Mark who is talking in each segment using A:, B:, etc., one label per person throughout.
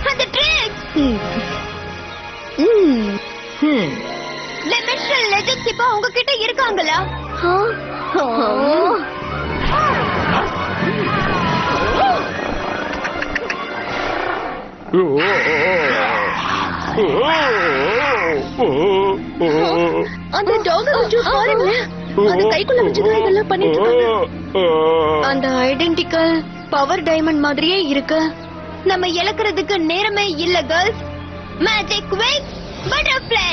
A: அந்த tricks லெமன்ஸ்டர் legends இப்ப உங்ககிட்ட இருக்காங்களா? அந்த டாக் கொஞ்சம் பாருங்க, அந்த கைக்குள்ள வச்சுதான் இதெல்லாம் பண்ணிட்டு இருக்காங்க. அந்த ஐடென்டிக்கல் பவர் டைமண்ட் மாதிரியே இருக்கு. நம்ம இழக்கிறதுக்கு நேரமே இல்ல girls. Magic wings butterfly.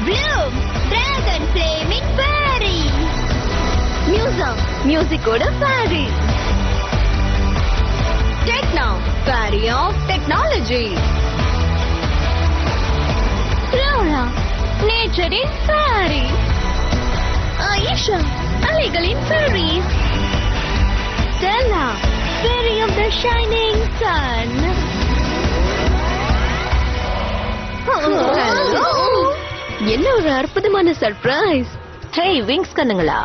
A: Bloom dragon flaming fairy. Music மியூசிக்கோட fairy. Techno fairy of technology. Flora நேச்சரின் ஃபேரி. ஆயிஷா அலைகளின் fairy. Stella fairy of the shining sun. என்ன ஒரு அற்புதமான சர்ப்ரைஸ்.
B: ஹே விங்ஸ் கண்ணுங்களா,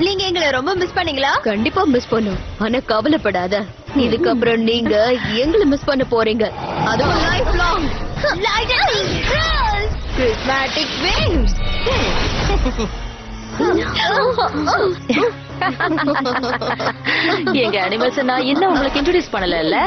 A: நீங்க எங்களை ரொம்ப மிஸ் பண்ணீங்களா?
B: கண்டிப்பா மிஸ் பண்ணும். ஆனா கவலைப்படாத, இதுக்கப்புறம் நீங்க எங்களை மிஸ் பண்ண போறீங்க.
A: அதுவும் life long. Lightening cross prismatic waves.
B: எங்க அனிமல்ஸ் நான் இன்னும் உங்களுக்கு இன்ட்ரோடியூஸ் பண்ணல.